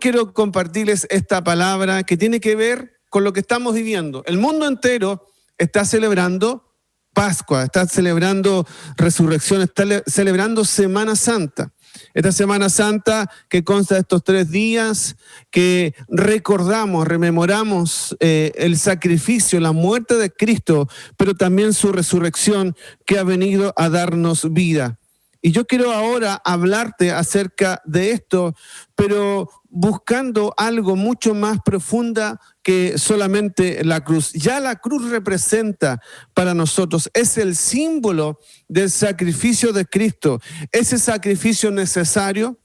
quiero compartirles esta palabra que tiene que ver con lo que estamos viviendo. El mundo entero está celebrando Pascua, está celebrando Resurrección, está celebrando Semana Santa. Esta Semana Santa que consta de estos 3 días que recordamos, rememoramos el sacrificio, la muerte de Cristo, pero también su resurrección que ha venido a darnos vida. Y yo quiero ahora hablarte acerca de esto, pero buscando algo mucho más profunda que solamente la cruz. Ya la cruz representa para nosotros, es el símbolo del sacrificio de Cristo, ese sacrificio necesario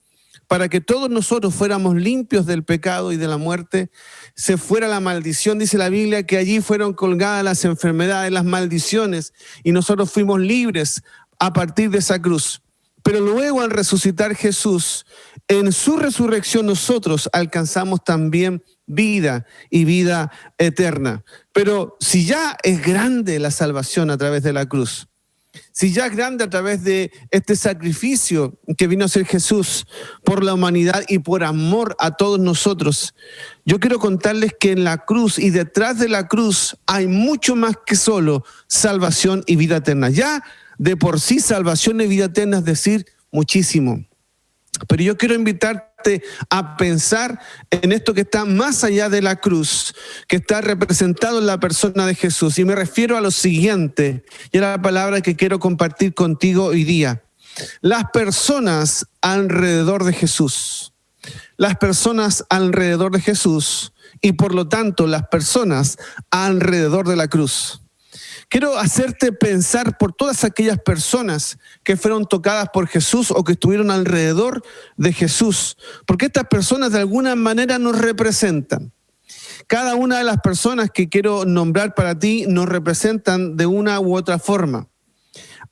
para que todos nosotros fuéramos limpios del pecado y de la muerte, se fuera la maldición. Dice la Biblia que allí fueron colgadas las enfermedades, las maldiciones, y nosotros fuimos libres a partir de esa cruz. Pero luego al resucitar Jesús, en su resurrección nosotros alcanzamos también vida y vida eterna. Pero si ya es grande la salvación a través de la cruz, si ya es grande a través de este sacrificio que vino a hacer Jesús por la humanidad y por amor a todos nosotros, yo quiero contarles que en la cruz y detrás de la cruz hay mucho más que solo salvación y vida eterna. Ya de por sí salvación y vida eterna es decir muchísimo. Pero yo quiero invitarte a pensar en esto que está más allá de la cruz, que está representado en la persona de Jesús. Y me refiero a lo siguiente, y es la palabra que quiero compartir contigo hoy día. Las personas alrededor de Jesús. Las personas alrededor de Jesús y por lo tanto las personas alrededor de la cruz. Quiero hacerte pensar por todas aquellas personas que fueron tocadas por Jesús o que estuvieron alrededor de Jesús, porque estas personas de alguna manera nos representan. Cada una de las personas que quiero nombrar para ti nos representan de una u otra forma.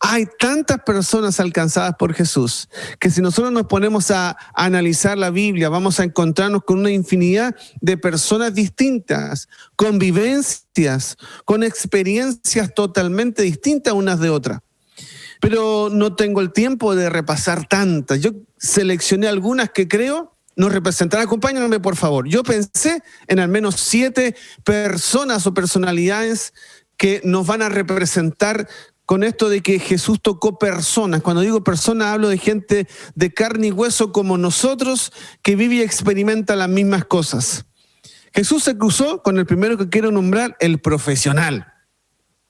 Hay tantas personas alcanzadas por Jesús que si nosotros nos ponemos a analizar la Biblia, vamos a encontrarnos con una infinidad de personas distintas, con vivencias, con experiencias totalmente distintas unas de otras. Pero no tengo el tiempo de repasar tantas. Yo seleccioné algunas que creo nos representarán. Acompáñenme, por favor. Yo pensé en al menos 7 personas o personalidades que nos van a representar con esto de que Jesús tocó personas. Cuando digo personas, hablo de gente de carne y hueso como nosotros, que vive y experimenta las mismas cosas. Jesús se cruzó con el primero que quiero nombrar, el profesional.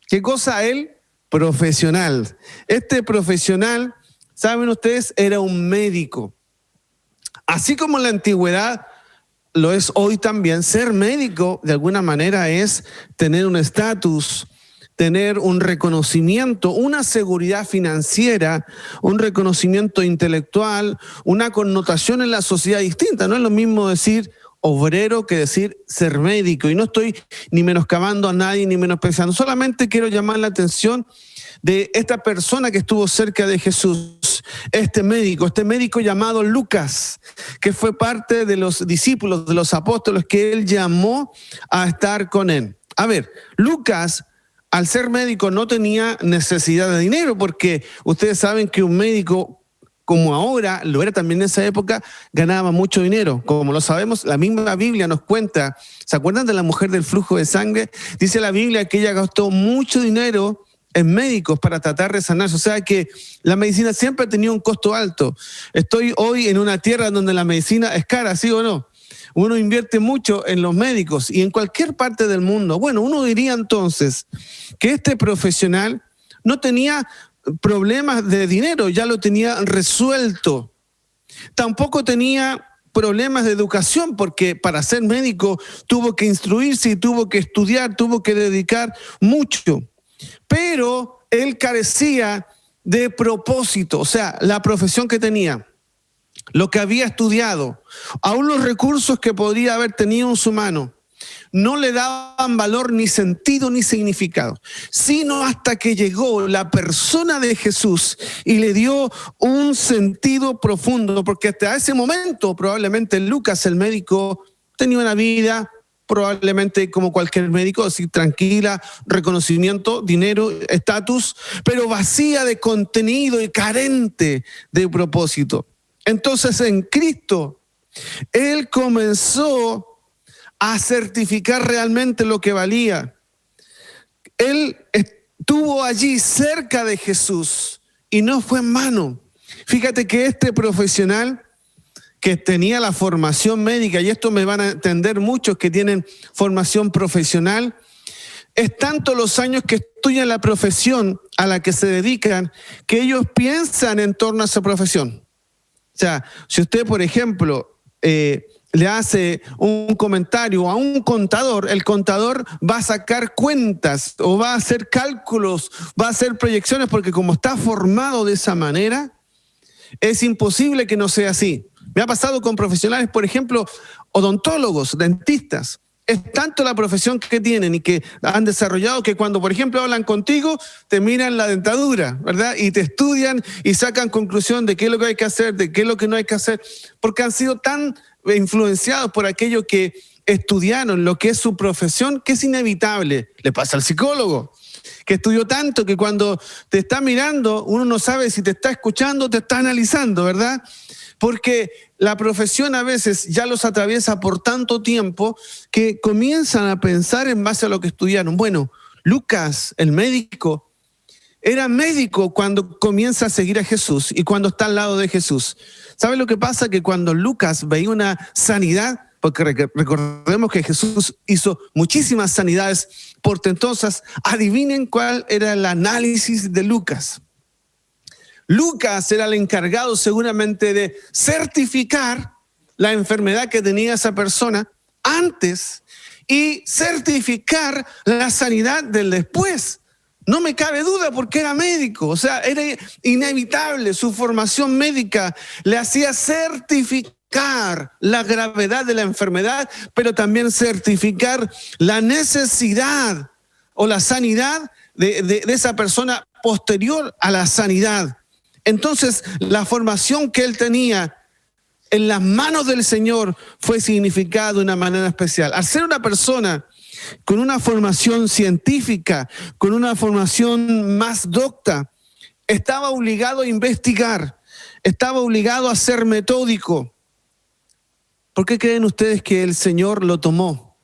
¿Qué cosa? El profesional. Este profesional, ¿saben ustedes? Era un médico. Así como en la antigüedad lo es hoy también, ser médico de alguna manera es tener un estatus, tener un reconocimiento, una seguridad financiera, un reconocimiento intelectual, una connotación en la sociedad distinta. No es lo mismo decir obrero que decir ser médico. Y no estoy ni menoscabando a nadie ni menospreciando. Solamente quiero llamar la atención de esta persona que estuvo cerca de Jesús, este médico llamado Lucas, que fue parte de los discípulos, de los apóstoles que él llamó a estar con él. A ver, Lucas, al ser médico, no tenía necesidad de dinero, porque ustedes saben que un médico, como ahora, lo era también en esa época, ganaba mucho dinero. Como lo sabemos, la misma Biblia nos cuenta. ¿Se acuerdan de la mujer del flujo de sangre? Dice la Biblia que ella gastó mucho dinero en médicos para tratar de sanarse. O sea que la medicina siempre ha tenido un costo alto. Estoy hoy en una tierra donde la medicina es cara, ¿sí o no? Uno invierte mucho en los médicos y en cualquier parte del mundo. Bueno, uno diría entonces que este profesional no tenía problemas de dinero, ya lo tenía resuelto. Tampoco tenía problemas de educación, porque para ser médico tuvo que instruirse y tuvo que estudiar, tuvo que dedicar mucho. Pero él carecía de propósito, o sea, la profesión que tenía, lo que había estudiado, aún los recursos que podría haber tenido en su mano, no le daban valor ni sentido ni significado, sino hasta que llegó la persona de Jesús y le dio un sentido profundo, porque hasta ese momento probablemente Lucas, el médico, tenía una vida probablemente como cualquier médico, así tranquila, reconocimiento, dinero, estatus, pero vacía de contenido y carente de propósito. Entonces en Cristo Él comenzó a certificar realmente lo que valía. Él estuvo allí cerca de Jesús y no fue en vano. Fíjate que este profesional que tenía la formación médica, y esto me van a entender muchos que tienen formación profesional, es tanto los años que estudian la profesión a la que se dedican que ellos piensan en torno a esa profesión. O sea, si usted, por ejemplo, le hace un comentario a un contador, el contador va a sacar cuentas o va a hacer cálculos, va a hacer proyecciones, porque como está formado de esa manera, es imposible que no sea así. Me ha pasado con profesionales, por ejemplo, odontólogos, dentistas. Es tanto la profesión que tienen y que han desarrollado que cuando, por ejemplo, hablan contigo, te miran la dentadura, ¿verdad? Y te estudian y sacan conclusión de qué es lo que hay que hacer, de qué es lo que no hay que hacer, porque han sido tan influenciados por aquello que estudiaron, lo que es su profesión, que es inevitable. Le pasa al psicólogo, que estudió tanto que cuando te está mirando, uno no sabe si te está escuchando o te está analizando, ¿verdad? Porque la profesión a veces ya los atraviesa por tanto tiempo que comienzan a pensar en base a lo que estudiaron. Bueno, Lucas, el médico, era médico cuando comienza a seguir a Jesús y cuando está al lado de Jesús. ¿Sabe lo que pasa? Que cuando Lucas veía una sanidad, porque recordemos que Jesús hizo muchísimas sanidades portentosas, adivinen cuál era el análisis de Lucas. Lucas era el encargado seguramente de certificar la enfermedad que tenía esa persona antes y certificar la sanidad del después. No me cabe duda porque era médico, o sea, era inevitable, su formación médica le hacía certificar la gravedad de la enfermedad, pero también certificar la necesidad o la sanidad de esa persona posterior a la sanidad. Entonces, la formación que él tenía en las manos del Señor fue significada de una manera especial. Al ser una persona con una formación científica, con una formación más docta, estaba obligado a investigar, estaba obligado a ser metódico. ¿Por qué creen ustedes que el Señor lo tomó?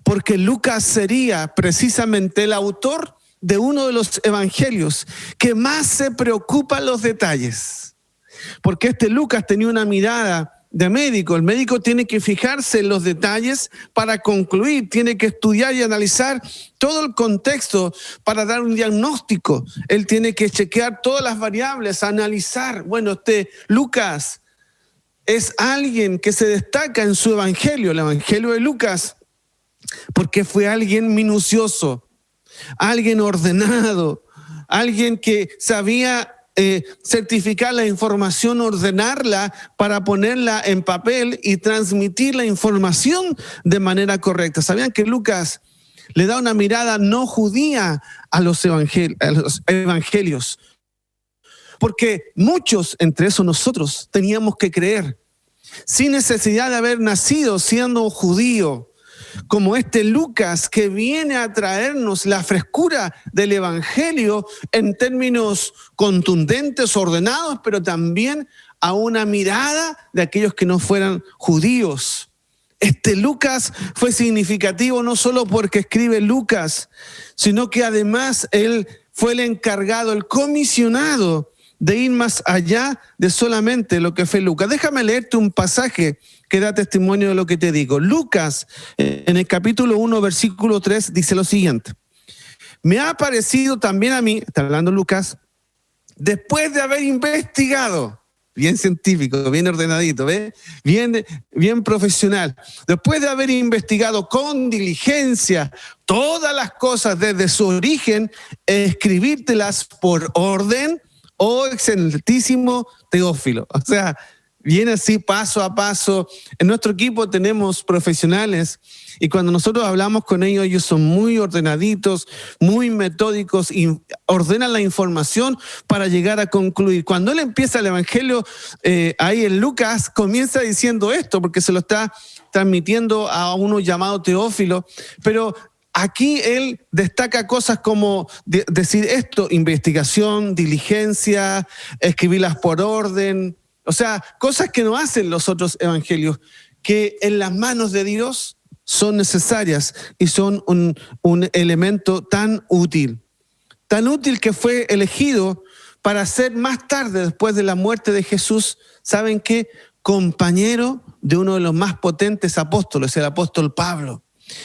Porque Lucas sería precisamente el autor de uno de los evangelios que más se preocupa en los detalles. Porque este Lucas tenía una mirada de médico. El médico tiene que fijarse en los detalles para concluir, tiene que estudiar y analizar todo el contexto para dar un diagnóstico. Él tiene que chequear todas las variables, analizar. Bueno, Lucas es alguien que se destaca en su evangelio, el evangelio de Lucas, porque fue alguien minucioso, alguien ordenado, alguien que sabía certificar la información, ordenarla para ponerla en papel y transmitir la información de manera correcta. ¿Sabían que Lucas le da una mirada no judía a los evangelios? Porque muchos, entre esos nosotros, teníamos que creer, sin necesidad de haber nacido siendo judío, como este Lucas que viene a traernos la frescura del evangelio en términos contundentes, ordenados, pero también a una mirada de aquellos que no fueran judíos. Este Lucas fue significativo no solo porque escribe Lucas, sino que además él fue el encargado, el comisionado de ir más allá de solamente lo que fue Lucas. Déjame leerte un pasaje que da testimonio de lo que te digo. Lucas, en el capítulo 1, versículo 3, dice lo siguiente: me ha parecido también a mí, está hablando Lucas, después de haber investigado, bien científico, bien ordenadito, ¿ves? Bien profesional, después de haber investigado con diligencia todas las cosas desde su origen, escribírtelas por orden, oh excelentísimo Teófilo. O sea, viene así paso a paso. En nuestro equipo tenemos profesionales y cuando nosotros hablamos con ellos, ellos son muy ordenaditos, muy metódicos y ordenan la información para llegar a concluir. Cuando él empieza el evangelio, ahí en Lucas comienza diciendo esto porque se lo está transmitiendo a uno llamado Teófilo, pero aquí él destaca cosas como decir esto: investigación, diligencia, escribirlas por orden. O sea, cosas que no hacen los otros evangelios. que en las manos de Dios son necesarias y son un elemento tan útil que fue elegido para ser más tarde, después de la muerte de Jesús, ¿saben qué? Compañero de uno de los más potentes apóstoles, el apóstol Pablo,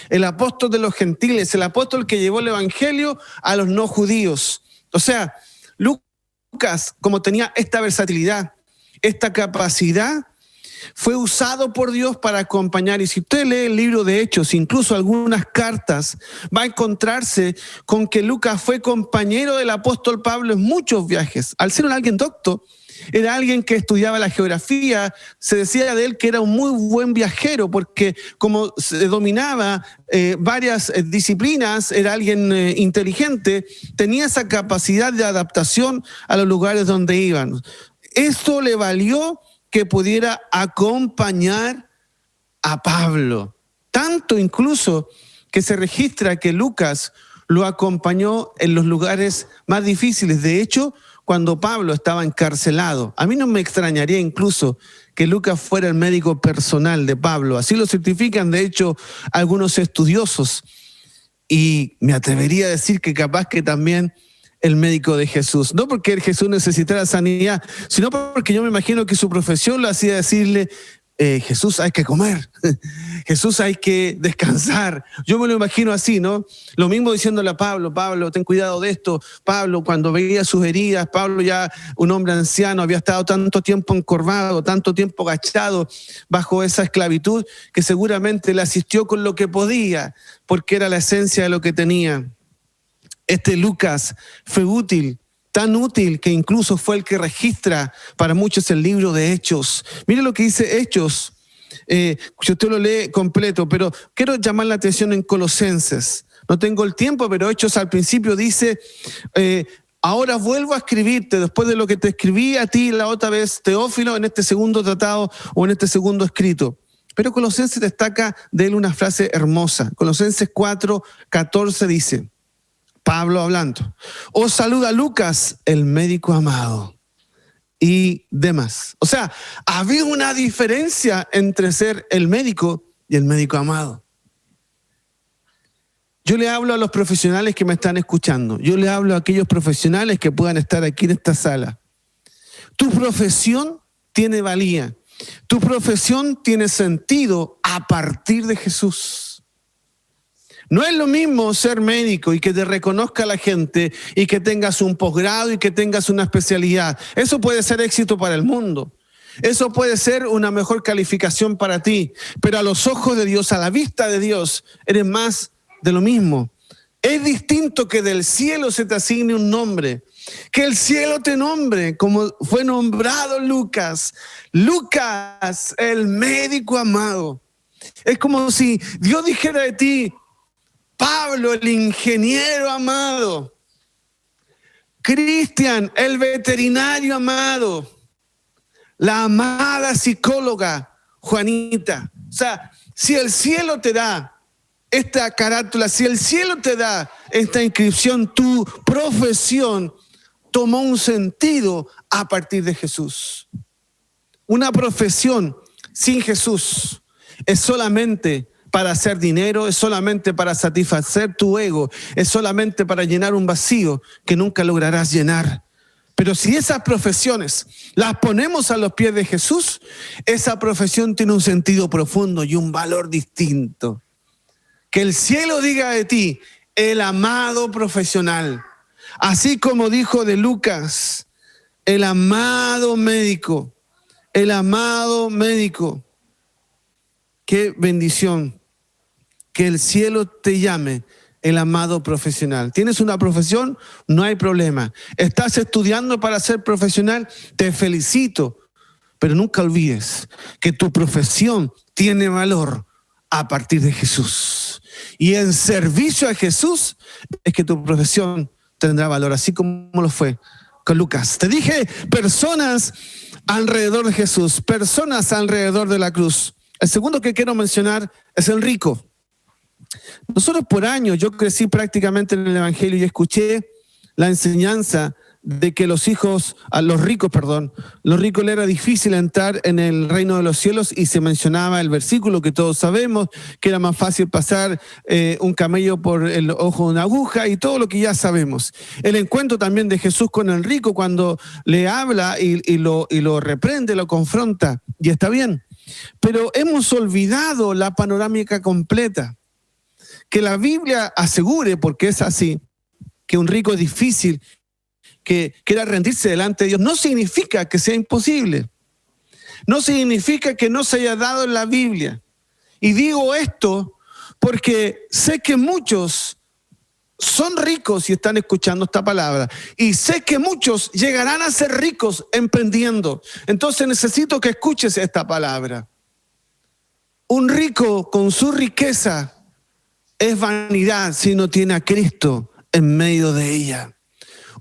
el apóstol de los gentiles, el apóstol que llevó el evangelio a los no judíos. O sea, Lucas, como tenía esta versatilidad, esta capacidad, fue usado por Dios para acompañar. Y si usted lee el libro de Hechos, incluso algunas cartas, va a encontrarse con que Lucas fue compañero del apóstol Pablo en muchos viajes. Al ser alguien docto, era alguien que estudiaba la geografía, se decía de él que era un muy buen viajero, porque como se dominaba varias disciplinas, era alguien inteligente, tenía esa capacidad de adaptación a los lugares donde iban. Esto le valió que pudiera acompañar a Pablo. Tanto incluso que se registra que Lucas lo acompañó en los lugares más difíciles. De hecho, cuando Pablo estaba encarcelado, a mí no me extrañaría incluso que Lucas fuera el médico personal de Pablo. Así lo certifican, de hecho, algunos estudiosos. Y me atrevería a decir que capaz que también el médico de Jesús. No porque Jesús necesitara sanidad, sino porque yo me imagino que su profesión lo hacía decirle, Jesús, hay que comer, Jesús, hay que descansar. Yo me lo imagino así, ¿no? Lo mismo diciéndole a Pablo, Pablo, ten cuidado de esto. Pablo, cuando veía sus heridas, Pablo ya un hombre anciano, había estado tanto tiempo encorvado, tanto tiempo agachado bajo esa esclavitud, que seguramente le asistió con lo que podía, porque era la esencia de lo que tenía. Este Lucas fue útil, tan útil que incluso fue el que registra para muchos el libro de Hechos. Mire lo que dice Hechos, si usted lo lee completo, pero quiero llamar la atención en Colosenses. No tengo el tiempo, pero Hechos al principio dice, ahora vuelvo a escribirte después de lo que te escribí a ti la otra vez, Teófilo, en este segundo tratado o en este segundo escrito. Pero Colosenses destaca de él una frase hermosa. Colosenses 4:14 dice, Pablo hablando, os saluda Lucas, el médico amado, y demás. O sea, había una diferencia entre ser el médico y el médico amado. Yo le hablo a los profesionales que me están escuchando. Yo le hablo a aquellos profesionales que puedan estar aquí en esta sala. Tu profesión tiene valía. Tu profesión tiene sentido a partir de Jesús. No es lo mismo ser médico y que te reconozca la gente y que tengas un posgrado y que tengas una especialidad. Eso puede ser éxito para el mundo. Eso puede ser una mejor calificación para ti. Pero a los ojos de Dios, a la vista de Dios, eres más de lo mismo. Es distinto que del cielo se te asigne un nombre. Que el cielo te nombre como fue nombrado Lucas. Lucas, el médico amado. Es como si Dios dijera de ti, Pablo, el ingeniero amado. Cristian, el veterinario amado. La amada psicóloga, Juanita. O sea, si el cielo te da esta carátula, si el cielo te da esta inscripción, tu profesión tomó un sentido a partir de Jesús. Una profesión sin Jesús es solamente para hacer dinero, es solamente para satisfacer tu ego, es solamente para llenar un vacío que nunca lograrás llenar. Pero si esas profesiones las ponemos a los pies de Jesús, esa profesión tiene un sentido profundo y un valor distinto. Que el cielo diga de ti, el amado profesional. Así como dijo de Lucas, el amado médico, el amado médico. Qué bendición. Que el cielo te llame el amado profesional. ¿Tienes una profesión? No hay problema. ¿Estás estudiando para ser profesional? Te felicito. Pero nunca olvides que tu profesión tiene valor a partir de Jesús. Y en servicio a Jesús es que tu profesión tendrá valor, así como lo fue con Lucas. Te dije, personas alrededor de Jesús, personas alrededor de la cruz. El segundo que quiero mencionar es el rico. Nosotros por años, yo crecí prácticamente en el Evangelio y escuché la enseñanza de que los ricos le era difícil entrar en el reino de los cielos, y se mencionaba el versículo que todos sabemos, que era más fácil pasar un camello por el ojo de una aguja, y todo lo que ya sabemos. El encuentro también de Jesús con el rico, cuando le habla y lo reprende, lo confronta, y está bien. Pero hemos olvidado la panorámica completa. Que la Biblia asegure, porque es así, que un rico es difícil, que quiera rendirse delante de Dios, no significa que sea imposible. No significa que no se haya dado en la Biblia. Y digo esto porque sé que muchos son ricos y están escuchando esta palabra. Y sé que muchos llegarán a ser ricos emprendiendo. Entonces necesito que escuches esta palabra. Un rico con su riqueza es vanidad si no tiene a Cristo en medio de ella.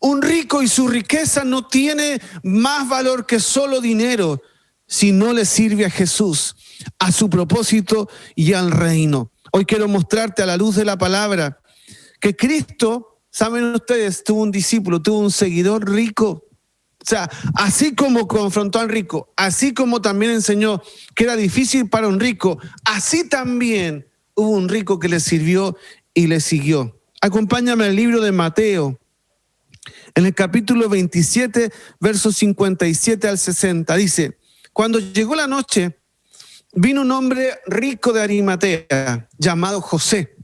Un rico y su riqueza no tiene más valor que solo dinero si no le sirve a Jesús, a su propósito y al reino. Hoy quiero mostrarte a la luz de la palabra que Cristo, saben ustedes, tuvo un discípulo, tuvo un seguidor rico. O sea, así como confrontó al rico, así como también enseñó que era difícil para un rico, así también hubo un rico que le sirvió y le siguió. Acompáñame al libro de Mateo. En el capítulo 27, versos 57 al 60, dice: cuando llegó la noche, vino un hombre rico de Arimatea, llamado José,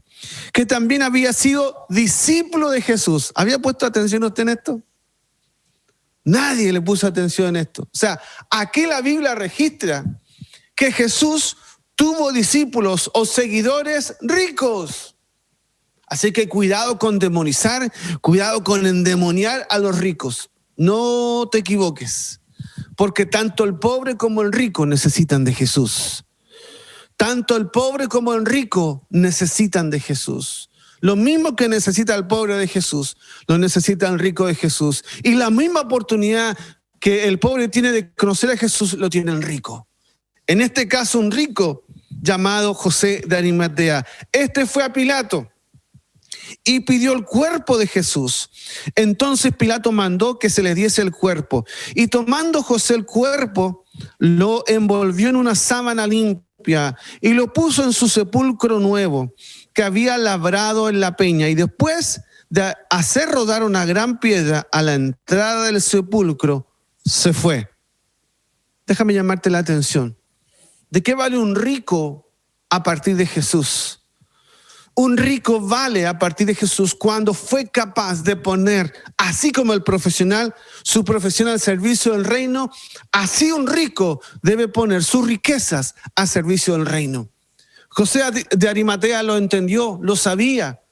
que también había sido discípulo de Jesús. ¿Había puesto atención usted en esto? Nadie le puso atención en esto. O sea, aquí la Biblia registra que Jesús tuvo discípulos o seguidores ricos. Así que cuidado con demonizar, cuidado con endemoniar a los ricos. No te equivoques, porque tanto el pobre como el rico necesitan de Jesús. Tanto el pobre como el rico necesitan de Jesús. Lo mismo que necesita el pobre de Jesús, lo necesita el rico de Jesús. Y la misma oportunidad que el pobre tiene de conocer a Jesús, lo tiene el rico. En este caso, un rico llamado José de Arimatea. Este fue a Pilato y pidió el cuerpo de Jesús. Entonces Pilato mandó que se le diese el cuerpo. Y tomando José el cuerpo, lo envolvió en una sábana limpia y lo puso en su sepulcro nuevo, que había labrado en la peña. Y después de hacer rodar una gran piedra a la entrada del sepulcro, se fue. Déjame llamarte la atención. ¿De qué vale un rico a partir de Jesús? Un rico vale a partir de Jesús cuando fue capaz de poner, así como el profesional, su profesión al servicio del reino, así un rico debe poner sus riquezas al servicio del reino. José de Arimatea lo entendió, lo sabía.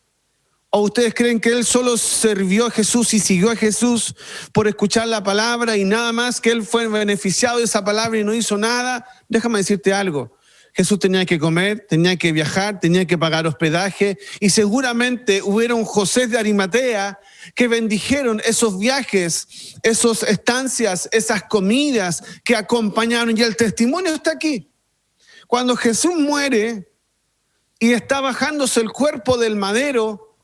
¿O ustedes creen que él solo sirvió a Jesús y siguió a Jesús por escuchar la palabra y nada más, que él fue beneficiado de esa palabra y no hizo nada? Déjame decirte algo. Jesús tenía que comer, tenía que viajar, tenía que pagar hospedaje, y seguramente hubieron José de Arimatea que bendijeron esos viajes, esas estancias, esas comidas que acompañaron, y el testimonio está aquí. Cuando Jesús muere y está bajándose el cuerpo del madero,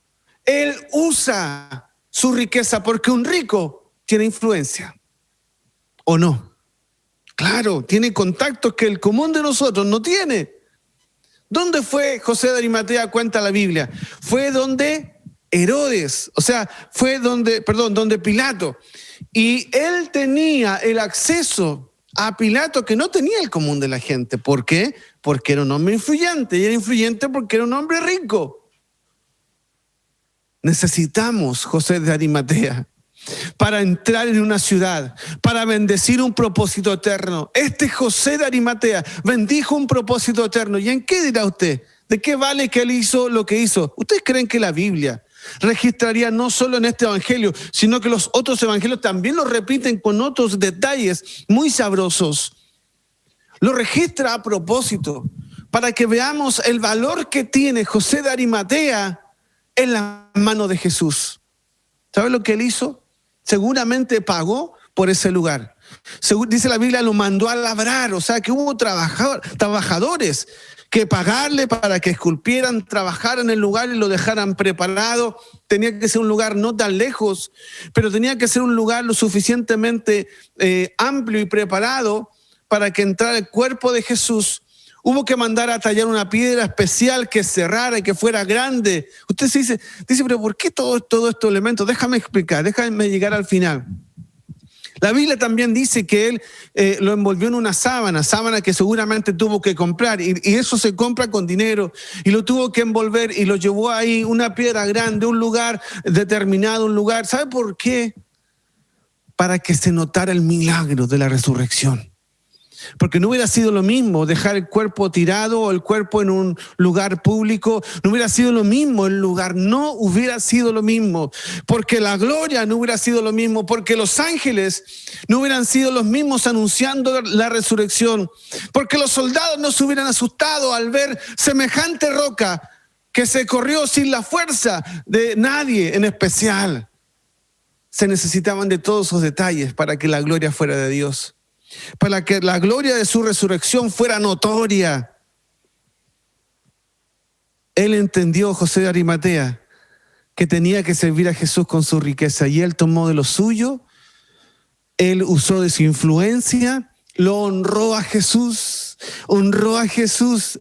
él usa su riqueza, porque un rico tiene influencia, ¿o no? Claro, tiene contactos que el común de nosotros no tiene. ¿Dónde fue José de Arimatea? Cuenta la Biblia. Fue donde Herodes, o sea, fue donde Pilato. Y él tenía el acceso a Pilato que no tenía el común de la gente. ¿Por qué? Porque era un hombre influyente, y era influyente porque era un hombre rico. Necesitamos José de Arimatea para entrar en una ciudad, para bendecir un propósito eterno. Este José de Arimatea bendijo un propósito eterno. ¿Y en qué dirá usted? ¿De qué vale que él hizo lo que hizo? ¿Ustedes creen que la Biblia registraría no solo en este evangelio, sino que los otros evangelios también lo repiten con otros detalles muy sabrosos? Lo registra a propósito, para que veamos el valor que tiene José de Arimatea en la mano de Jesús. ¿Sabe lo que él hizo? Seguramente pagó por ese lugar. Según dice la Biblia, lo mandó a labrar, o sea que hubo trabajadores que pagarle para que esculpieran, trabajaran en el lugar y lo dejaran preparado. Tenía que ser un lugar no tan lejos, pero tenía que ser un lugar lo suficientemente amplio y preparado para que entrara el cuerpo de Jesús. Hubo que mandar a tallar una piedra especial que cerrara y que fuera grande. Usted se dice, pero ¿por qué todos estos elementos? Déjame explicar, déjame llegar al final. La Biblia también dice que él lo envolvió en una sábana que seguramente tuvo que comprar, y eso se compra con dinero, y lo tuvo que envolver y lo llevó ahí, una piedra grande, un lugar determinado, un lugar. ¿Sabe por qué? Para que se notara el milagro de la resurrección. Porque no hubiera sido lo mismo dejar el cuerpo tirado o el cuerpo en un lugar público, no hubiera sido lo mismo, el lugar no hubiera sido lo mismo, porque la gloria no hubiera sido lo mismo, porque los ángeles no hubieran sido los mismos anunciando la resurrección, porque los soldados no se hubieran asustado al ver semejante roca que se corrió sin la fuerza de nadie en especial. Se necesitaban de todos esos detalles para que la gloria fuera de Dios, para que la gloria de su resurrección fuera notoria. Él entendió, José de Arimatea, que tenía que servir a Jesús con su riqueza, y él tomó de lo suyo, él usó de su influencia, lo honró a Jesús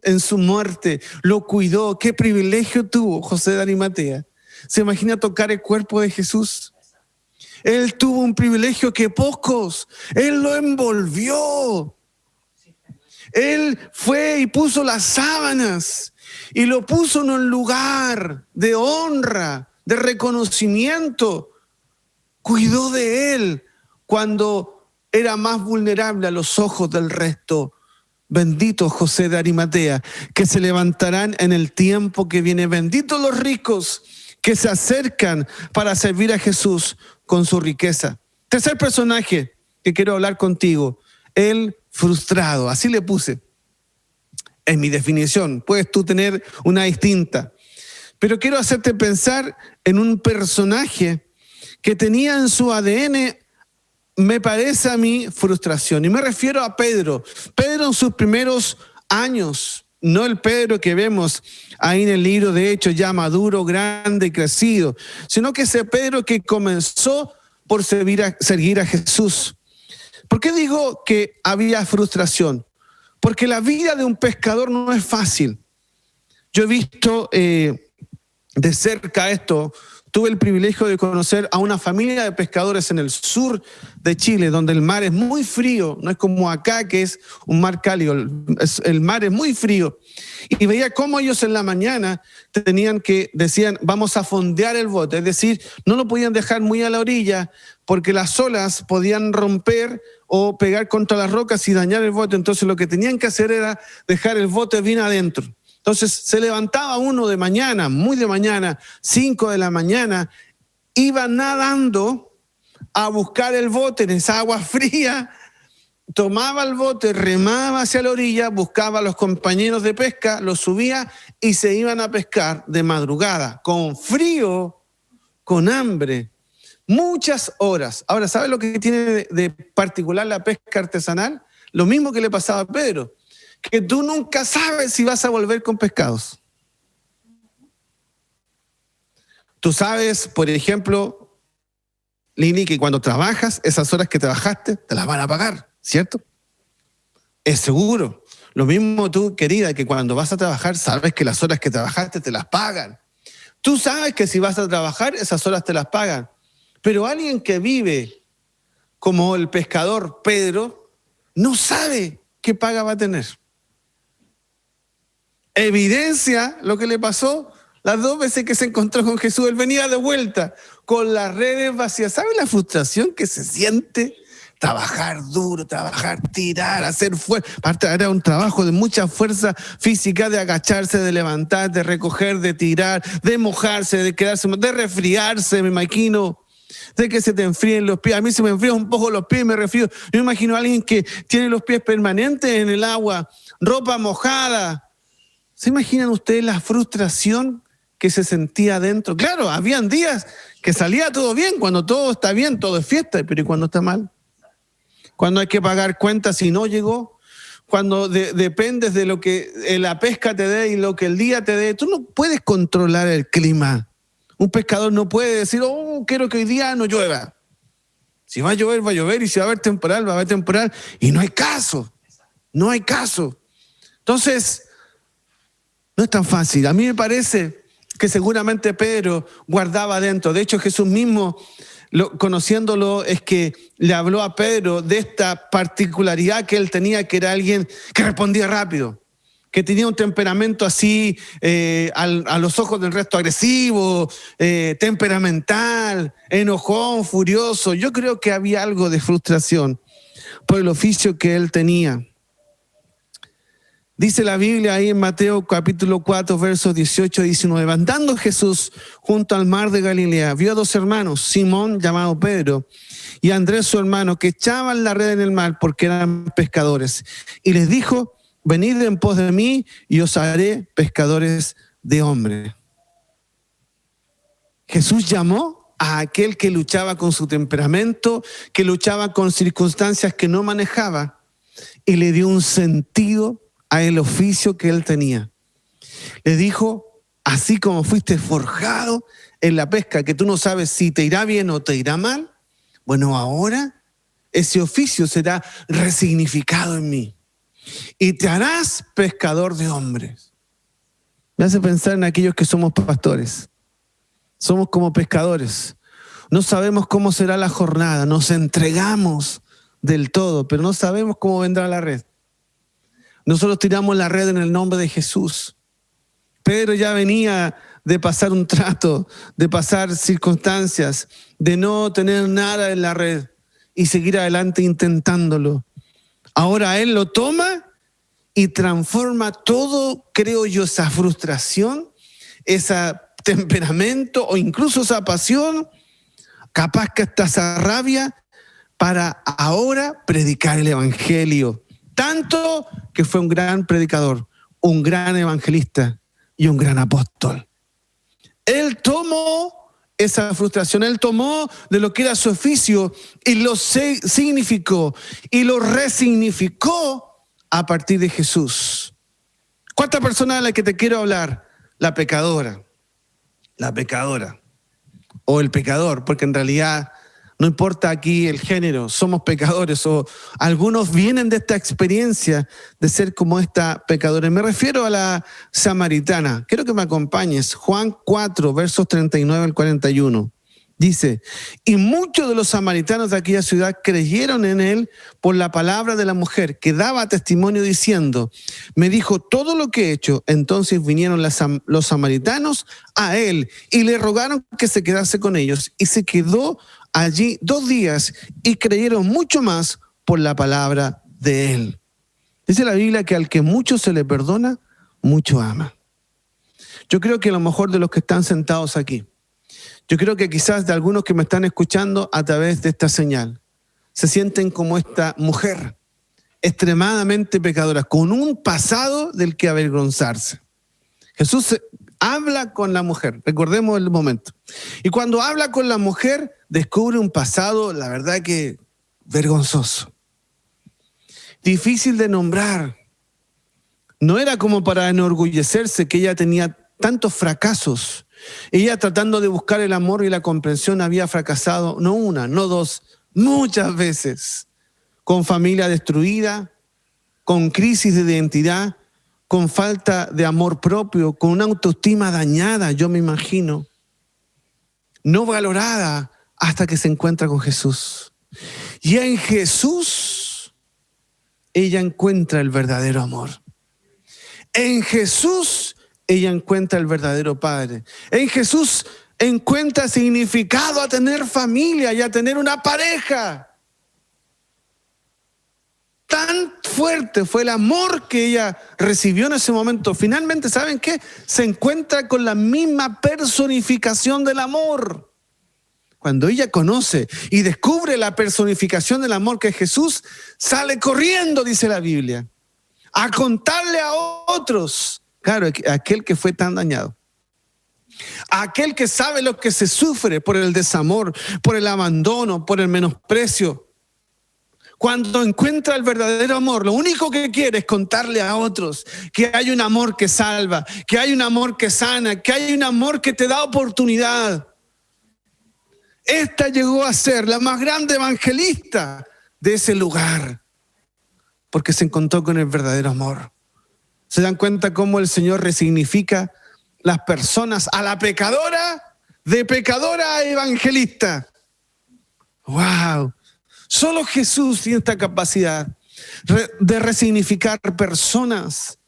en su muerte, lo cuidó. Qué privilegio tuvo José de Arimatea. ¿Se imagina tocar el cuerpo de Jesús? Él tuvo un privilegio que pocos. Él lo envolvió. Él fue y puso las sábanas y lo puso en un lugar de honra, de reconocimiento. Cuidó de él cuando era más vulnerable a los ojos del resto. Bendito José de Arimatea, que se levantarán en el tiempo que viene. Benditos los ricos que se acercan para servir a Jesús con su riqueza. Tercer personaje que quiero hablar contigo, el frustrado. Así le puse en mi definición. Puedes tú tener una distinta, pero quiero hacerte pensar en un personaje que tenía en su ADN, me parece a mí, frustración. Y me refiero a Pedro. Pedro en sus primeros años. No el Pedro que vemos ahí en el libro de Hechos, ya maduro, grande y crecido, sino que ese Pedro que comenzó por seguir a Jesús. ¿Por qué digo que había frustración? Porque la vida de un pescador no es fácil. Yo he visto de cerca esto. Tuve el privilegio de conocer a una familia de pescadores en el sur de Chile, donde el mar es muy frío, no es como acá que es un mar cálido, el mar es muy frío. Y veía cómo ellos en la mañana decían, vamos a fondear el bote, es decir, no lo podían dejar muy a la orilla porque las olas podían romper o pegar contra las rocas y dañar el bote. Entonces lo que tenían que hacer era dejar el bote bien adentro. Entonces se levantaba uno de mañana, muy de mañana, 5 de la mañana, iba nadando a buscar el bote en esa agua fría, tomaba el bote, remaba hacia la orilla, buscaba a los compañeros de pesca, los subía y se iban a pescar de madrugada, con frío, con hambre, muchas horas. Ahora, ¿sabes lo que tiene de particular la pesca artesanal? Lo mismo que le pasaba a Pedro, que tú nunca sabes si vas a volver con pescados. Tú sabes, por ejemplo, Lini, que cuando trabajas, esas horas que trabajaste, te las van a pagar, ¿cierto? Es seguro. Lo mismo tú, querida, que cuando vas a trabajar, sabes que las horas que trabajaste te las pagan. Tú sabes que si vas a trabajar, esas horas te las pagan. Pero alguien que vive como el pescador Pedro, no sabe qué paga va a tener. Evidencia lo que le pasó las 2 veces que se encontró con Jesús. Él venía de vuelta con las redes vacías. ¿Sabe la frustración que se siente? Trabajar duro, trabajar, tirar, hacer fuerza. Aparte era un trabajo de mucha fuerza física, de agacharse, de levantar, de recoger, de tirar, de mojarse, de quedarse, de resfriarse, me imagino. De que se te enfríen los pies. A mí se me enfrían un poco los pies, me refiero. Yo me imagino a alguien que tiene los pies permanentes en el agua, ropa mojada. ¿Se imaginan ustedes la frustración que se sentía adentro? Claro, habían días que salía todo bien, cuando todo está bien, todo es fiesta, pero ¿y cuando está mal? cuando hay que pagar cuentas y no llegó, cuando dependes de lo que la pesca te dé y lo que el día te dé. Tú no puedes controlar el clima. Un pescador no puede decir, oh, quiero que hoy día no llueva. Si va a llover, y si va a haber temporal, va a haber temporal, y no hay caso. No hay caso. Entonces, no es tan fácil. A mí me parece que seguramente Pedro guardaba dentro. De hecho, Jesús mismo, conociéndolo, es que le habló a Pedro de esta particularidad que él tenía, que era alguien que respondía rápido, que tenía un temperamento así, a los ojos del resto agresivo, temperamental, enojón, furioso. Yo creo que había algo de frustración por el oficio que él tenía. Dice la Biblia ahí en Mateo capítulo 4, versos 18 y 19. Andando Jesús junto al mar de Galilea, vio a dos hermanos, Simón, llamado Pedro, y Andrés su hermano, que echaban la red en el mar porque eran pescadores. Y les dijo, venid en pos de mí y os haré pescadores de hombres. Jesús llamó a aquel que luchaba con su temperamento, que luchaba con circunstancias que no manejaba, y le dio un sentido a el oficio que él tenía. Le dijo, así como fuiste forjado en la pesca, que tú no sabes si te irá bien o te irá mal, bueno, ahora ese oficio será resignificado en mí y te harás pescador de hombres. Me hace pensar en aquellos que somos pastores. Somos como pescadores. No sabemos cómo será la jornada, nos entregamos del todo, pero no sabemos cómo vendrá la red. Nosotros tiramos la red en el nombre de Jesús. Pedro ya venía de pasar un trato, de pasar circunstancias, de no tener nada en la red y seguir adelante intentándolo. Ahora él lo toma y transforma todo, creo yo, esa frustración, ese temperamento o incluso esa pasión, capaz que hasta esa rabia, para ahora predicar el evangelio. Tanto que fue un gran predicador, un gran evangelista y un gran apóstol. Él tomó esa frustración, él tomó de lo que era su oficio y lo significó y lo resignificó a partir de Jesús. ¿Cuántas personas a las que te quiero hablar? La pecadora o el pecador, porque en realidad no importa aquí el género, somos pecadores, o algunos vienen de esta experiencia de ser como esta pecadora. Me refiero a la samaritana. Quiero que me acompañes. Juan 4, versos 39 al 41. Dice, y muchos de los samaritanos de aquella ciudad creyeron en él por la palabra de la mujer, que daba testimonio diciendo, me dijo todo lo que he hecho. Entonces vinieron los samaritanos a él y le rogaron que se quedase con ellos, y se quedó allí 2 días y creyeron mucho más por la palabra de él. Dice la Biblia que al que mucho se le perdona, mucho ama. Yo creo que a lo mejor de los que están sentados aquí, yo creo que quizás de algunos que me están escuchando a través de esta señal, se sienten como esta mujer, extremadamente pecadora, con un pasado del que avergonzarse. Jesús habla con la mujer, recordemos el momento. Y cuando habla con la mujer, descubre un pasado, la verdad que vergonzoso. Difícil de nombrar. No era como para enorgullecerse que ella tenía tantos fracasos. Ella, tratando de buscar el amor y la comprensión, había fracasado no una, no dos, muchas veces. Con familia destruida, con crisis de identidad, con falta de amor propio, con una autoestima dañada, yo me imagino, no valorada hasta que se encuentra con Jesús. Y en Jesús ella encuentra el verdadero amor. En Jesús ella encuentra el verdadero Padre. En Jesús encuentra significado a tener familia y a tener una pareja. Tan fuerte fue el amor que ella recibió en ese momento. Finalmente, ¿saben qué? Se encuentra con la misma personificación del amor. Cuando ella conoce y descubre la personificación del amor que es Jesús, sale corriendo, dice la Biblia, a contarle a otros. Claro, aquel que fue tan dañado. Aquel que sabe lo que se sufre por el desamor, por el abandono, por el menosprecio. cuando encuentra el verdadero amor, lo único que quiere es contarle a otros que hay un amor que salva, que hay un amor que sana, que hay un amor que te da oportunidad. Esta llegó a ser la más grande evangelista de ese lugar, porque se encontró con el verdadero amor. ¿Se dan cuenta cómo el Señor resignifica las personas a la pecadora, de pecadora a evangelista? ¡Wow! Solo Jesús tiene esta capacidad de resignificar personas.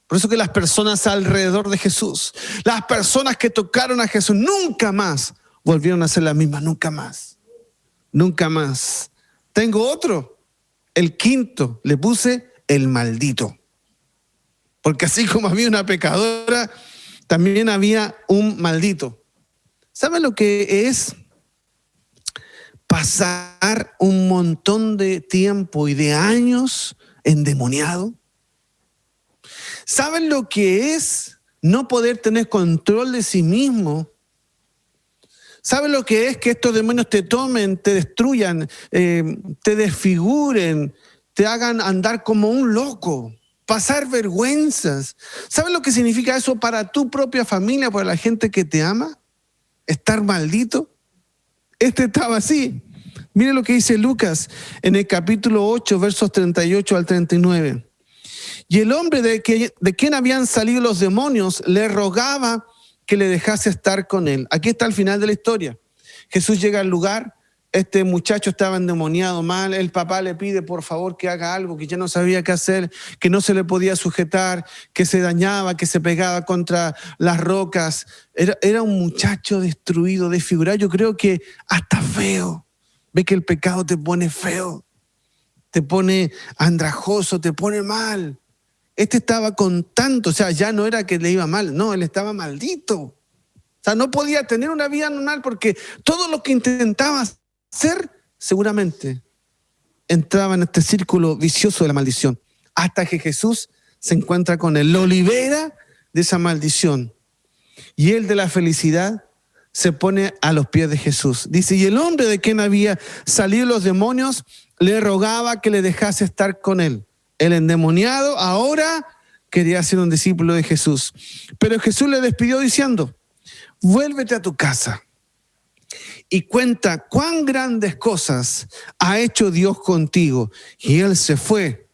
Por eso que las personas alrededor de Jesús, las personas que tocaron a Jesús, nunca más volvieron a ser las mismas, nunca más. Nunca más. Tengo otro, el quinto, le puse el maldito. Porque así como había una pecadora, también había un maldito. ¿Saben lo que es pasar un montón de tiempo y de años endemoniado? ¿Saben lo que es no poder tener control de sí mismo? ¿Saben lo que es que estos demonios te tomen, te destruyan, te desfiguren, te hagan andar como un loco, pasar vergüenzas? ¿Saben lo que significa eso para tu propia familia, para la gente que te ama? Estar maldito. Este estaba así. Mire lo que dice Lucas en el capítulo 8, versos 38 al 39. Y el hombre de quien habían salido los demonios le rogaba que le dejase estar con él. Aquí está el final de la historia. Jesús llega al lugar, este muchacho estaba endemoniado mal, el papá le pide por favor que haga algo, que ya no sabía qué hacer, que no se le podía sujetar, que se dañaba, que se pegaba contra las rocas. Era un muchacho destruido, desfigurado. Yo creo que hasta feo. Ve que el pecado te pone feo, te pone andrajoso, te pone mal. Este estaba con tanto, o sea, ya no era que le iba mal, no, él estaba maldito. O sea, no podía tener una vida normal porque todo lo que intentaba hacer, seguramente entraba en este círculo vicioso de la maldición. Hasta que Jesús se encuentra con él, lo libera de esa maldición. Y él de la felicidad se pone a los pies de Jesús. Dice, y el hombre de quien había salido los demonios le rogaba que le dejase estar con él. El endemoniado ahora quería ser un discípulo de Jesús. Pero Jesús le despidió diciendo, vuélvete a tu casa y cuenta cuán grandes cosas ha hecho Dios contigo. Y él se fue,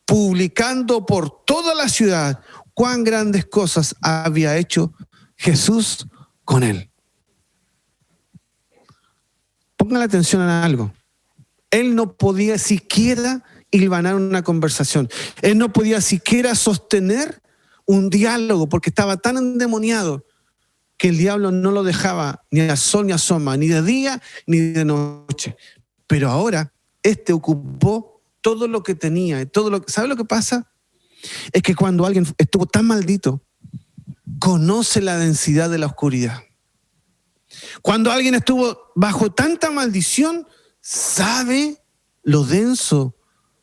publicando por toda la ciudad cuán grandes cosas había hecho Jesús con él. Pongan la atención a algo. Él no podía siquiera hilvanar una conversación. Él no podía siquiera sostener un diálogo porque estaba tan endemoniado que el diablo no lo dejaba ni a sol ni a sombra, ni de día ni de noche. Pero ahora este ocupó todo lo que tenía. ¿Sabe lo que pasa? Es que cuando alguien estuvo tan maldito, conoce la densidad de la oscuridad. Cuando alguien estuvo bajo tanta maldición, sabe lo denso,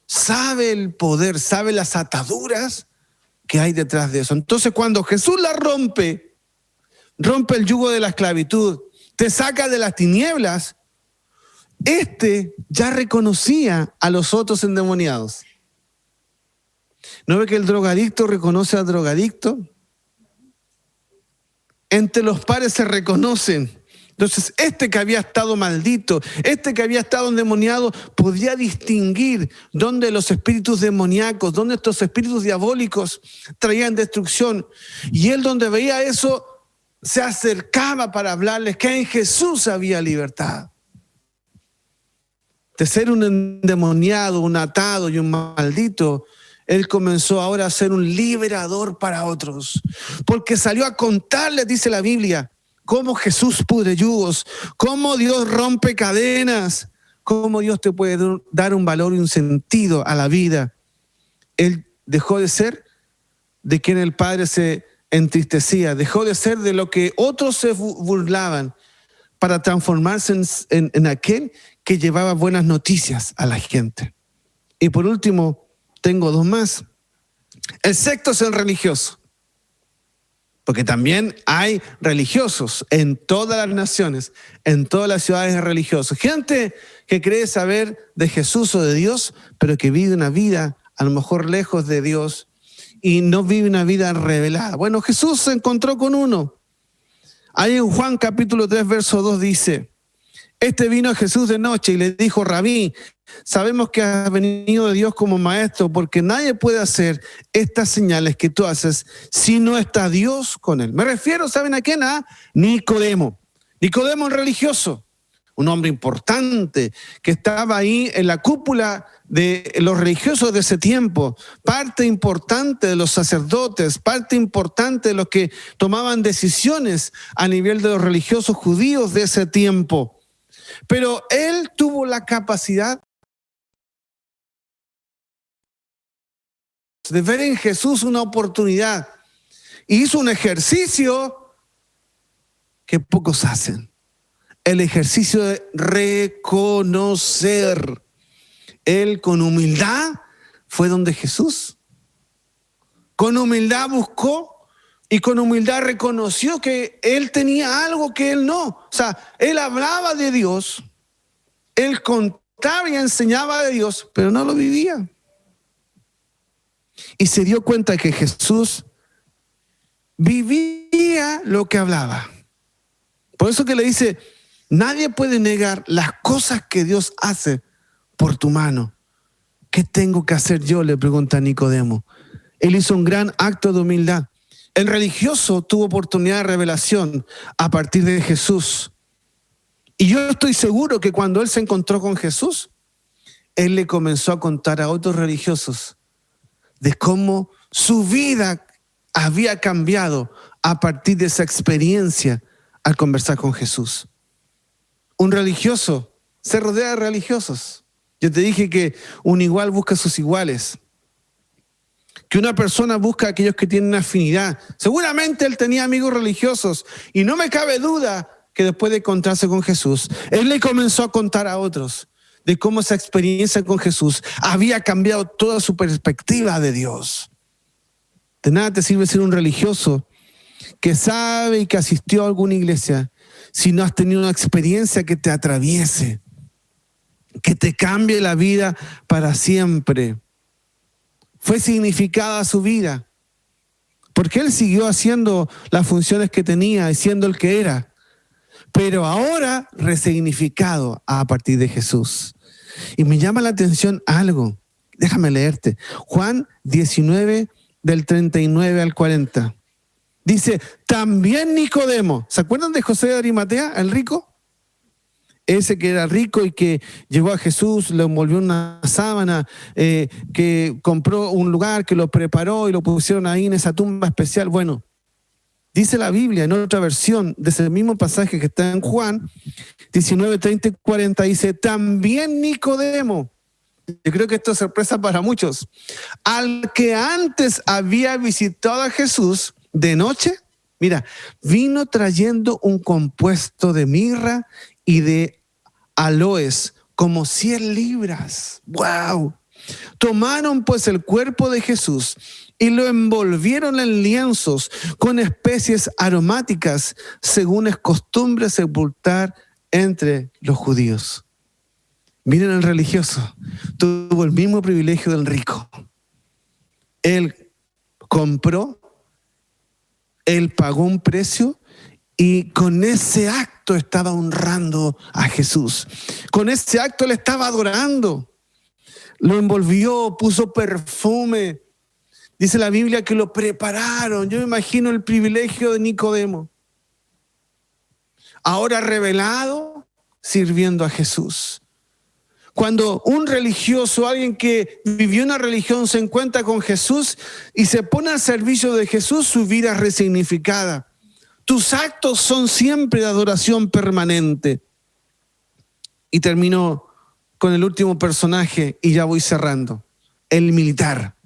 sabe el poder, sabe las ataduras que hay detrás de eso. Entonces, cuando Jesús la rompe el yugo de la esclavitud, te saca de las tinieblas, ya reconocía a los otros endemoniados. ¿No ve que el drogadicto reconoce al drogadicto? Entre los pares se reconocen. Entonces, que había estado maldito, que había estado endemoniado, podía distinguir dónde los espíritus demoníacos, dónde estos espíritus diabólicos traían destrucción. Y él, donde veía eso, se acercaba para hablarles que en Jesús había libertad. De ser un endemoniado, un atado y un maldito, él comenzó ahora a ser un liberador para otros. Porque salió a contarles, dice la Biblia, cómo Jesús pudre yugos, cómo Dios rompe cadenas, cómo Dios te puede dar un valor y un sentido a la vida. Él dejó de ser de quien el Padre se entristecía, dejó de ser de lo que otros se burlaban para transformarse en aquel que llevaba buenas noticias a la gente. Y por último, tengo dos más. El sexto es el religioso. Porque también hay religiosos en todas las naciones, en todas las ciudades de religiosos. Gente que cree saber de Jesús o de Dios, pero que vive una vida a lo mejor lejos de Dios y no vive una vida revelada. Bueno, Jesús se encontró con uno. Ahí en Juan capítulo 3, verso 2 dice, vino a Jesús de noche y le dijo, Rabí, sabemos que has venido de Dios como maestro, porque nadie puede hacer estas señales que tú haces si no está Dios con él. Me refiero, ¿saben a quién? A Nicodemo. Nicodemo el religioso, un hombre importante que estaba ahí en la cúpula de los religiosos de ese tiempo, parte importante de los sacerdotes, parte importante de los que tomaban decisiones a nivel de los religiosos judíos de ese tiempo. Pero él tuvo la capacidad de ver en Jesús una oportunidad. Y hizo un ejercicio que pocos hacen. El ejercicio de reconocer. Él con humildad fue donde Jesús. Con humildad buscó y con humildad reconoció que él tenía algo que él no. O sea, él hablaba de Dios, él contaba y enseñaba de Dios, pero no lo vivía. Y se dio cuenta que Jesús vivía lo que hablaba. Por eso que le dice, nadie puede negar las cosas que Dios hace por tu mano. ¿Qué tengo que hacer yo?, le pregunta a Nicodemo. Él hizo un gran acto de humildad. El religioso tuvo oportunidad de revelación a partir de Jesús. Y yo estoy seguro que cuando él se encontró con Jesús, él le comenzó a contar a otros religiosos de cómo su vida había cambiado a partir de esa experiencia al conversar con Jesús. Un religioso se rodea de religiosos. Yo te dije que un igual busca a sus iguales. Que una persona busca a aquellos que tienen afinidad. Seguramente él tenía amigos religiosos y no me cabe duda que después de encontrarse con Jesús, él le comenzó a contar a otros de cómo esa experiencia con Jesús había cambiado toda su perspectiva de Dios. De nada te sirve ser un religioso que sabe y que asistió a alguna iglesia si no has tenido una experiencia que te atraviese, que te cambie la vida para siempre. Fue significada su vida, porque él siguió haciendo las funciones que tenía y siendo el que era, pero ahora resignificado a partir de Jesús. Y me llama la atención algo, déjame leerte, Juan 19 del 39 al 40. Dice, también Nicodemo, ¿se acuerdan de José de Arimatea, el rico? Ese que era rico y que llegó a Jesús, le envolvió una sábana, que compró un lugar, que lo preparó y lo pusieron ahí en esa tumba especial. Bueno, dice la Biblia en otra versión de ese mismo pasaje que está en Juan 19, 30 y 40, dice, también Nicodemo, yo creo que esto es sorpresa para muchos, al que antes había visitado a Jesús de noche, mira, vino trayendo un compuesto de mirra y de aloes, como 100 libras. ¡Wow! Tomaron pues el cuerpo de Jesús y lo envolvieron en lienzos con especies aromáticas, según es costumbre sepultar entre los judíos. Miren el religioso, tuvo el mismo privilegio del rico. Él compró, él pagó un precio y con ese acto estaba honrando a Jesús. Con ese acto le estaba adorando. Lo envolvió, puso perfume. Dice la Biblia que lo prepararon. Yo me imagino el privilegio de Nicodemo. Ahora revelado, sirviendo a Jesús. Cuando un religioso, alguien que vivió una religión, se encuentra con Jesús y se pone al servicio de Jesús, su vida es resignificada. Tus actos son siempre de adoración permanente. Y termino con el último personaje y ya voy cerrando. El militar.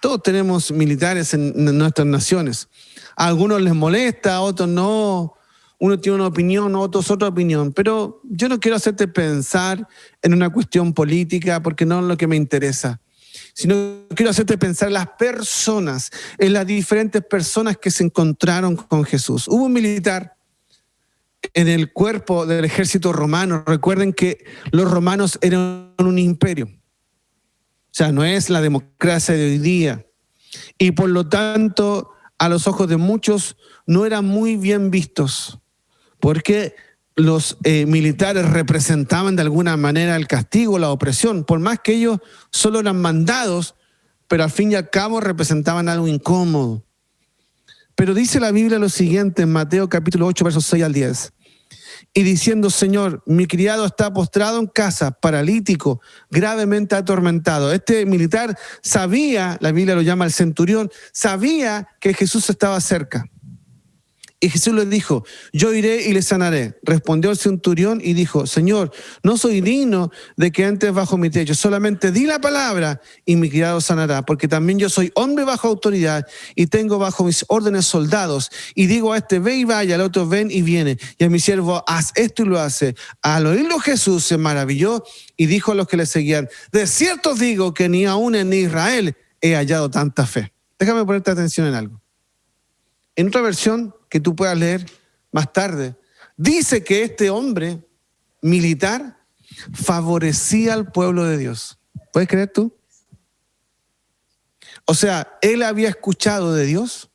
Todos tenemos militares en nuestras naciones. A algunos les molesta, a otros no. Uno tiene una opinión, otros otra opinión. Pero yo no quiero hacerte pensar en una cuestión política porque no es lo que me interesa. sino quiero hacerte pensar en las personas, en las diferentes personas que se encontraron con Jesús. Hubo un militar en el cuerpo del ejército romano. Recuerden que los romanos eran un imperio. O sea, no es la democracia de hoy día. Y por lo tanto, a los ojos de muchos, no eran muy bien vistos. Porque los militares representaban de alguna manera el castigo, la opresión. Por más que ellos solo eran mandados, pero al fin y al cabo representaban algo incómodo. Pero dice la Biblia lo siguiente en Mateo capítulo 8, versos 6 al 10. Y diciendo, Señor, mi criado está postrado en casa, paralítico, gravemente atormentado. Este militar sabía, la Biblia lo llama el centurión, sabía que Jesús estaba cerca. Y Jesús le dijo, yo iré y le sanaré. Respondió el centurión y dijo, Señor, no soy digno de que entres bajo mi techo, solamente di la palabra y mi criado sanará, porque también yo soy hombre bajo autoridad y tengo bajo mis órdenes soldados. Y digo a este, ve y vaya, al otro, ven y viene. Y a mi siervo, haz esto y lo hace. Al oírlo Jesús se maravilló y dijo a los que le seguían, de cierto os digo que ni aún en Israel he hallado tanta fe. Déjame ponerte atención en algo. En otra versión que tú puedas leer más tarde, dice que este hombre militar favorecía al pueblo de Dios. ¿Puedes creer tú? O sea, él había escuchado de Dios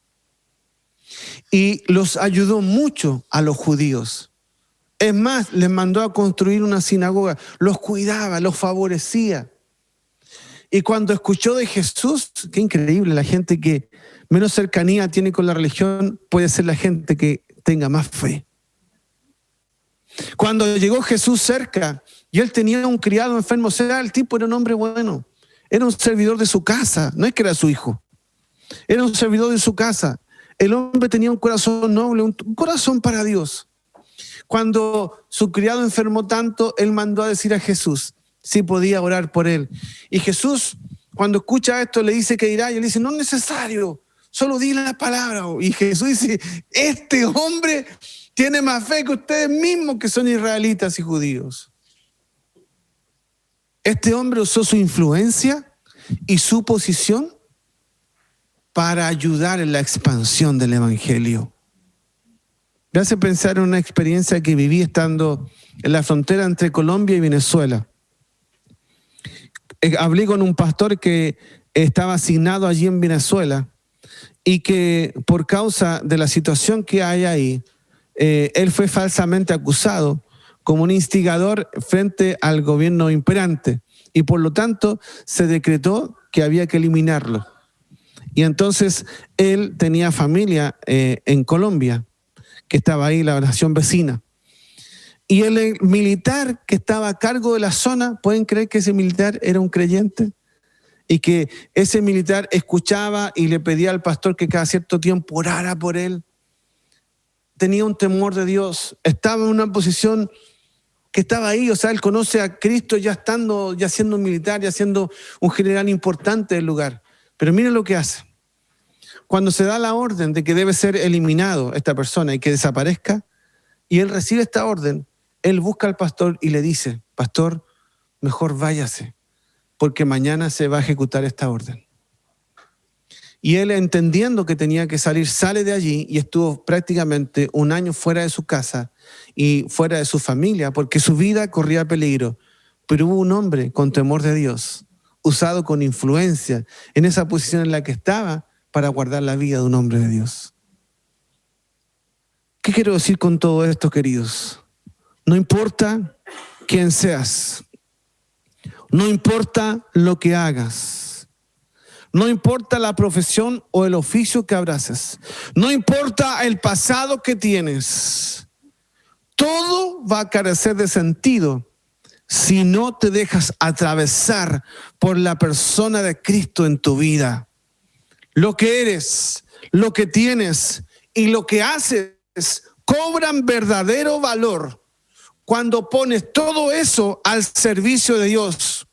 y los ayudó mucho a los judíos. Es más, les mandó a construir una sinagoga, los cuidaba, los favorecía. Y cuando escuchó de Jesús, qué increíble, la gente que menos cercanía tiene con la religión puede ser la gente que tenga más fe. Cuando llegó Jesús cerca y él tenía un criado enfermo, o sea, el tipo era un hombre bueno, era un servidor de su casa, no es que era su hijo, era un servidor de su casa. El hombre tenía un corazón noble, un corazón para Dios. Cuando su criado enfermó tanto, él mandó a decir a Jesús si podía orar por él. Y Jesús, cuando escucha esto, le dice que irá y él dice, no es necesario, solo di la palabra. Y Jesús dice, este hombre tiene más fe que ustedes mismos que son israelitas y judíos. Este hombre usó su influencia y su posición para ayudar en la expansión del evangelio. Me hace pensar en una experiencia que viví estando en la frontera entre Colombia y Venezuela. Hablé con un pastor que estaba asignado allí en Venezuela y que por causa de la situación que hay ahí, él fue falsamente acusado como un instigador frente al gobierno imperante y por lo tanto se decretó que había que eliminarlo. Y entonces él tenía familia en Colombia, que estaba ahí, la nación vecina. Y el militar que estaba a cargo de la zona, ¿pueden creer que ese militar era un creyente? Y que ese militar escuchaba y le pedía al pastor que cada cierto tiempo orara por él. Tenía un temor de Dios, estaba en una posición que estaba ahí, o sea, él conoce a Cristo ya siendo un militar, ya siendo un general importante del lugar. Pero miren lo que hace. Cuando se da la orden de que debe ser eliminado esta persona y que desaparezca, y él recibe esta orden, él busca al pastor y le dice, pastor, mejor váyase, porque mañana se va a ejecutar esta orden. Y él, entendiendo que tenía que salir, sale de allí y estuvo prácticamente un año fuera de su casa y fuera de su familia, porque su vida corría peligro. Pero hubo un hombre con temor de Dios, usado con influencia en esa posición en la que estaba para guardar la vida de un hombre de Dios. ¿Qué quiero decir con todo esto, queridos? No importa quién seas, no importa lo que hagas, no importa la profesión o el oficio que abraces, no importa el pasado que tienes, todo va a carecer de sentido si no te dejas atravesar por la persona de Cristo en tu vida. Lo que eres, lo que tienes y lo que haces cobran verdadero valor cuando pones todo eso al servicio de Dios.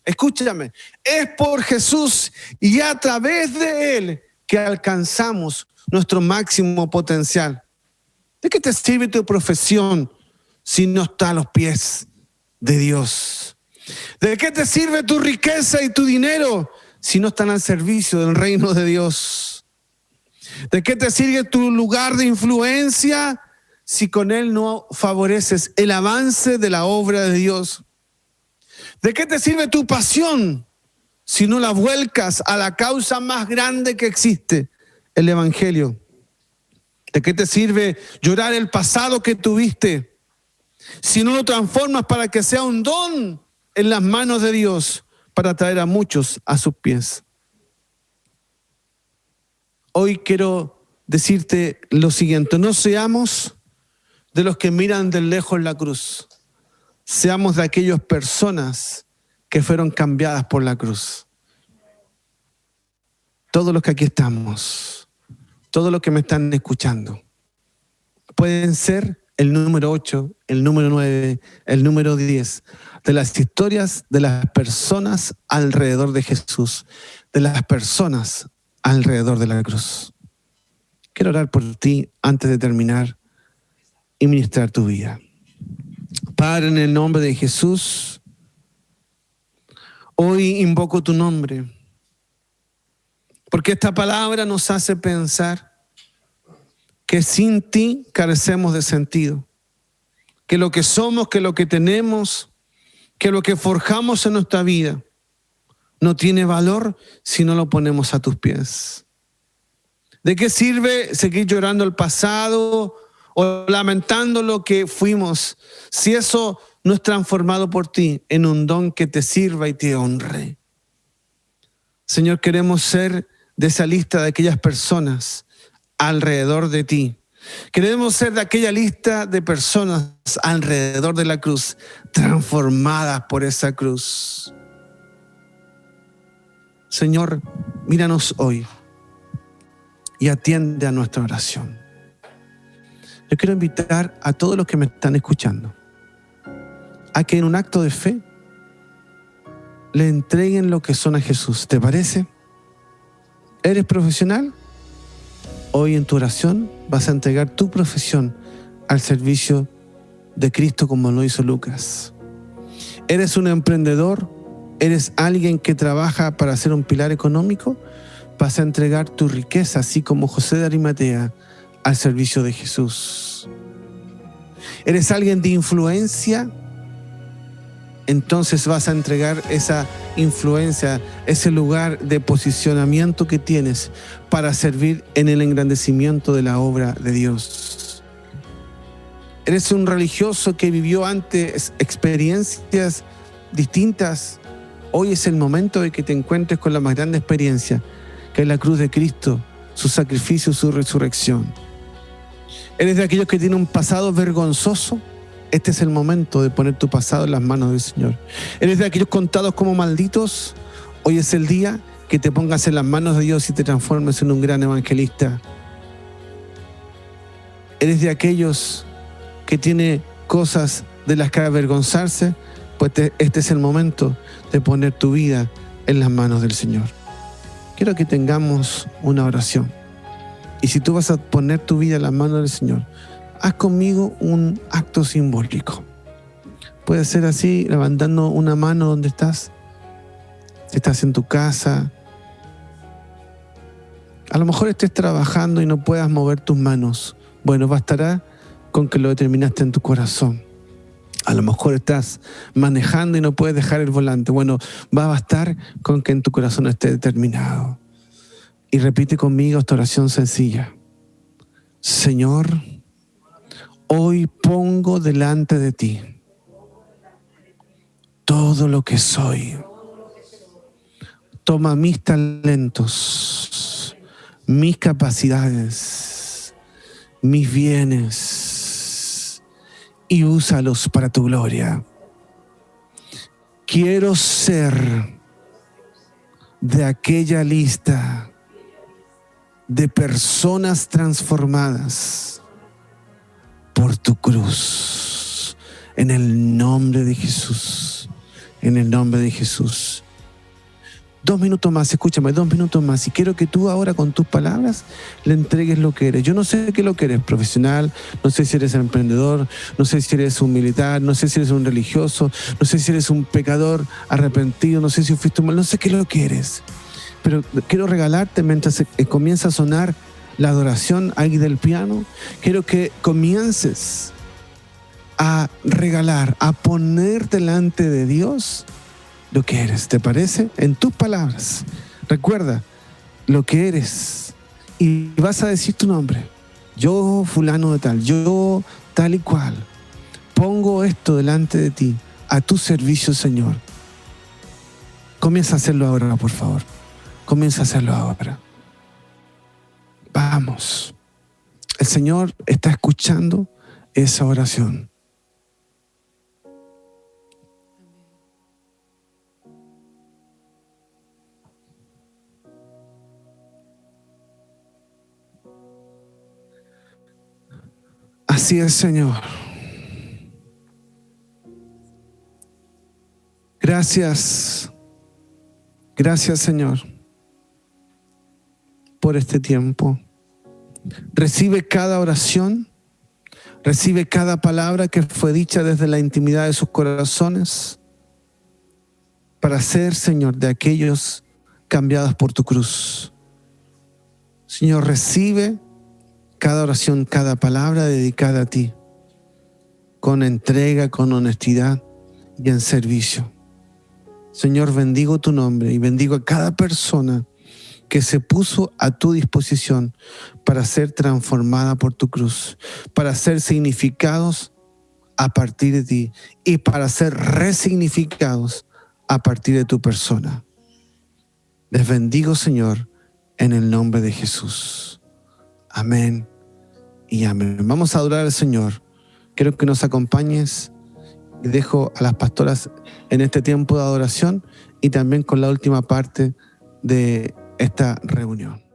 Escúchame, es por Jesús y a través de Él que alcanzamos nuestro máximo potencial. ¿De qué te sirve tu profesión si no está a los pies de Dios? ¿De qué te sirve tu riqueza y tu dinero si no están al servicio del reino de Dios? ¿De qué te sirve tu lugar de influencia si con él no favoreces el avance de la obra de Dios? ¿De qué te sirve tu pasión si no la vuelcas a la causa más grande que existe, el Evangelio? ¿De qué te sirve llorar el pasado que tuviste si no lo transformas para que sea un don en las manos de Dios para traer a muchos a sus pies? Hoy quiero decirte lo siguiente: no seamos de los que miran de lejos la cruz, seamos de aquellas personas que fueron cambiadas por la cruz. Todos los que aquí estamos, todos los que me están escuchando, pueden ser el número 8, el número 9, el número 10 de las historias de las personas alrededor de Jesús, de las personas alrededor de la cruz. Quiero orar por ti antes de terminar y ministrar tu vida. Padre, en el nombre de Jesús, hoy invoco tu nombre, porque esta palabra nos hace pensar que sin ti carecemos de sentido, que lo que somos, que lo que tenemos, que lo que forjamos en nuestra vida no tiene valor si no lo ponemos a tus pies. ¿De qué sirve seguir llorando el pasado o lamentando lo que fuimos si eso no es transformado por ti en un don que te sirva y te honre? Señor, queremos ser de esa lista de aquellas personas alrededor de ti. Queremos ser de aquella lista de personas alrededor de la cruz, transformadas por esa cruz. Señor, míranos hoy y atiende a nuestra oración. Yo quiero invitar a todos los que me están escuchando a que en un acto de fe le entreguen lo que son a Jesús. ¿Te parece? ¿Eres profesional? Hoy en tu oración vas a entregar tu profesión al servicio de Cristo como lo hizo Lucas. ¿Eres un emprendedor? ¿Eres alguien que trabaja para ser un pilar económico? Vas a entregar tu riqueza, así como José de Arimatea, al servicio de Jesús. ¿Eres alguien de influencia? Entonces vas a entregar esa influencia, ese lugar de posicionamiento que tienes para servir en el engrandecimiento de la obra de Dios. ¿Eres un religioso que vivió antes experiencias distintas? Hoy es el momento de que te encuentres con la más grande experiencia, que es la cruz de Cristo, su sacrificio, su resurrección. ¿Eres de aquellos que tienen un pasado vergonzoso? Este es el momento de poner tu pasado en las manos del Señor. ¿Eres de aquellos contados como malditos? Hoy es el día que te pongas en las manos de Dios y te transformes en un gran evangelista. ¿Eres de aquellos que tiene cosas de las que avergonzarse? Pues este es el momento de poner tu vida en las manos del Señor. Quiero que tengamos una oración. Y si tú vas a poner tu vida en las manos del Señor, haz conmigo un acto simbólico. Puede ser así, levantando una mano donde estás. Si estás en tu casa, a lo mejor estés trabajando y no puedas mover tus manos. Bueno, bastará con que lo determinaste en tu corazón. A lo mejor estás manejando y no puedes dejar el volante. Bueno, va a bastar con que en tu corazón esté determinado. Y repite conmigo esta oración sencilla. Señor, hoy pongo delante de ti todo lo que soy. Toma mis talentos, mis capacidades, mis bienes y úsalos para tu gloria. Quiero ser de aquella lista de personas transformadas por tu cruz. En el nombre de Jesús. En el nombre de Jesús. 2 minutos más, escúchame, 2 minutos más. Y quiero que tú ahora con tus palabras le entregues lo que eres. Yo no sé qué es lo que eres, profesional, no sé si eres emprendedor, no sé si eres un militar, no sé si eres un religioso, no sé si eres un pecador arrepentido, no sé si fuiste un mal, no sé qué es lo que eres. Pero quiero regalarte mientras comienza a sonar la adoración ahí del piano, quiero que comiences a regalar, a poner delante de Dios lo que eres, ¿te parece? En tus palabras. Recuerda lo que eres y vas a decir tu nombre. Yo fulano de tal, yo tal y cual. Pongo esto delante de ti, a tu servicio, Señor. Comienza a hacerlo ahora, por favor. Comienza a hacerlo ahora. Vamos. El Señor está escuchando esa oración. Así es, Señor. Gracias. Gracias, Señor, por este tiempo. Recibe cada oración, recibe cada palabra que fue dicha desde la intimidad de sus corazones para ser, Señor, de aquellos cambiados por tu cruz. Señor, recibe cada oración, cada palabra dedicada a ti, con entrega, con honestidad y en servicio. Señor, bendigo tu nombre y bendigo a cada persona que se puso a tu disposición para ser transformada por tu cruz, para ser significados a partir de ti y para ser resignificados a partir de tu persona. Les bendigo, Señor, en el nombre de Jesús. Amén y amén. Vamos a adorar al Señor. Quiero que nos acompañes y dejo a las pastoras en este tiempo de adoración y también con la última parte de esta reunión.